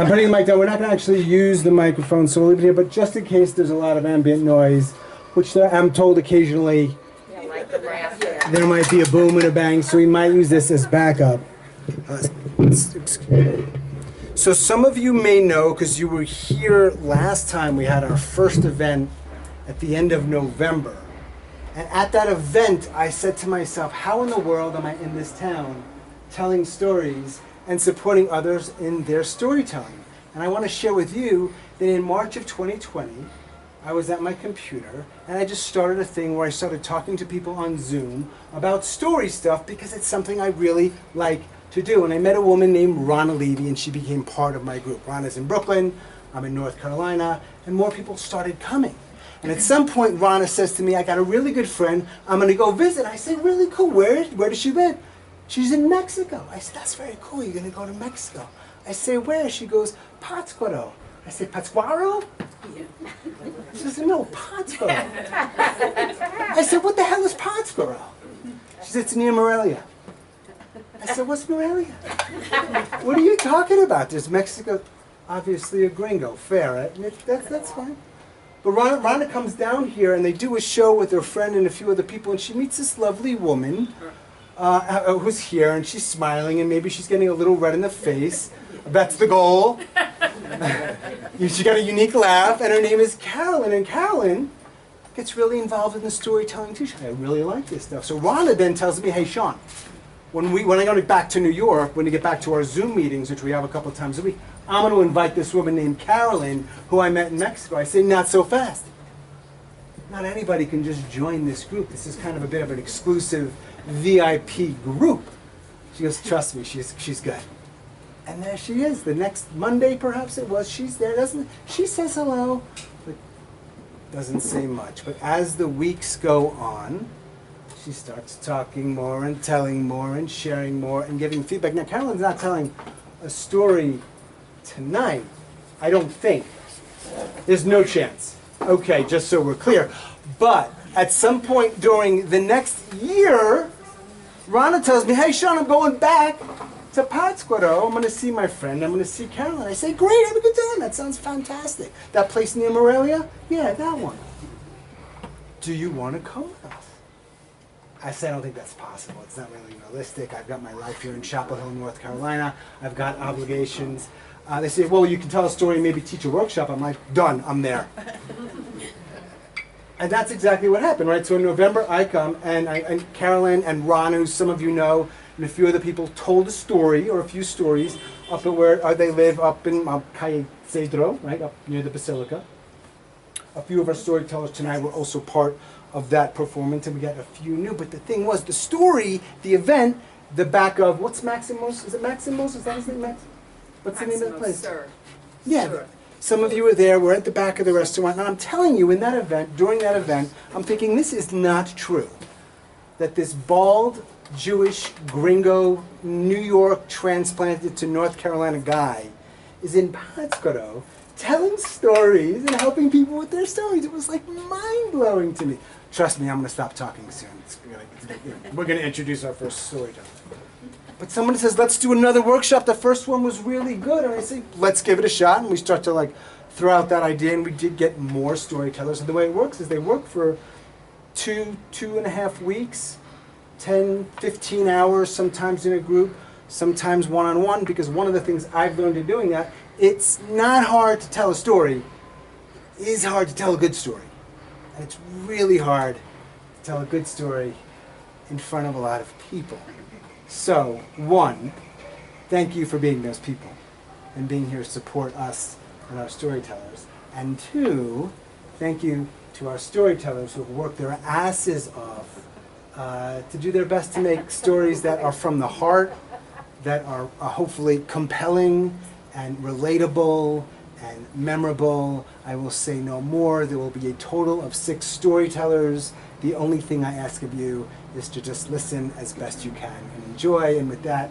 I'm putting the mic down. We're not going to actually use the microphone, so we'll leave it here, but just in case there's a lot of ambient noise, which I'm told occasionally there might be a boom and a bang, so we might use this as backup. So some of you may know, because you were here last time we had our first event at the end of November. And at that event, I said to myself, how in the world am I in this town telling stories and supporting others in their storytelling? And I want to share with you that in March of 2020, I was at my computer and I just started a thing where I started talking to people on Zoom about story stuff because it's something I really like to do. And I met a woman named Rana Levy and she became part of my group. Rana's in Brooklyn, I'm in North Carolina, and more people started coming. And at some point, Rana says to me, I got a really good friend, I'm going to go visit. I say, really cool, where does she live? She's in Mexico. I said, that's very cool, you're going to go to Mexico. I say, where? She goes, Pátzcuaro. I say, Pátzcuaro? Yeah. She says, no, Pátzcuaro. I said, what the hell is Pátzcuaro? She said, it's near Morelia. I said, what's Morelia? What are you talking about? There's Mexico, obviously a gringo, fair, right? That's fine. But Rana comes down here and they do a show with her friend and a few other people and she meets this lovely woman who's here and she's smiling and maybe she's getting a little red in the face. That's the goal. She got a unique laugh and her name is Carolyn, and Carolyn gets really involved in the storytelling too. I really like this stuff. So Rana then tells me, hey Sean, when I go back to New York, when we get back to our Zoom meetings, which we have a couple times a week, I'm going to invite this woman named Carolyn, who I met in Mexico. I say, not so fast. Not anybody can just join this group. This is kind of a bit of an exclusive VIP group. She goes, trust me, she's good. And there she is. The next Monday, perhaps it was, she's there. She says hello, but doesn't say much. But as the weeks go on, she starts talking more and telling more and sharing more and giving feedback. Now, Carolyn's not telling a story tonight, I don't think. There's no chance. Okay, just so we're clear. But at some point during the next year, Rana tells me, hey Sean, I'm going back to Pátzcuaro. I'm going to see my friend. I'm going to see Carolyn. I say, great, have a good time. That sounds fantastic. That place near Morelia? Yeah, that one. Do you want to come with us? I said, I don't think that's possible. It's not really realistic. I've got my life here in Chapel Hill, North Carolina. I've got obligations. They say, well, you can tell a story, maybe teach a workshop. I'm like, done, I'm there. And that's exactly what happened, right? So in November, I come, and Carolyn and Ron, who some of you know, and a few other people told a story, or a few stories, up at where they live, up in Calle Cedro, right, up near the Basilica. A few of our storytellers tonight were also part of that performance, and we got a few new. But the thing was, the story, the event, the back of, what's Maximos? Is it Maximos? Is that his name, Max? What's the name of the place? Sir. Yeah, Sure. Some of you were there, we're at the back of the restaurant, and I'm telling you, in that event, during that event, I'm thinking, this is not true. That this bald, Jewish, gringo, New York transplanted to North Carolina guy is in Pátzcuaro telling stories and helping people with their stories. It was like mind-blowing to me. Trust me, I'm going to stop talking soon. We're going to introduce our first storyteller. But someone says, let's do another workshop. The first one was really good. And I say, let's give it a shot. And we start to like throw out that idea. And we did get more storytellers. And the way it works is they work for two and a half weeks, 10, 15 hours, sometimes in a group, sometimes one-on-one. Because one of the things I've learned in doing that, it's not hard to tell a story. It is hard to tell a good story. And it's really hard to tell a good story in front of a lot of people. So, one, thank you for being those people and being here to support us and our storytellers. And two, thank you to our storytellers who have worked their asses off to do their best to make stories that are from the heart, that are hopefully compelling and relatable and memorable. I will say no more. There will be a total of 6 storytellers. The only thing I ask of you is to just listen as best you can and enjoy. And with that,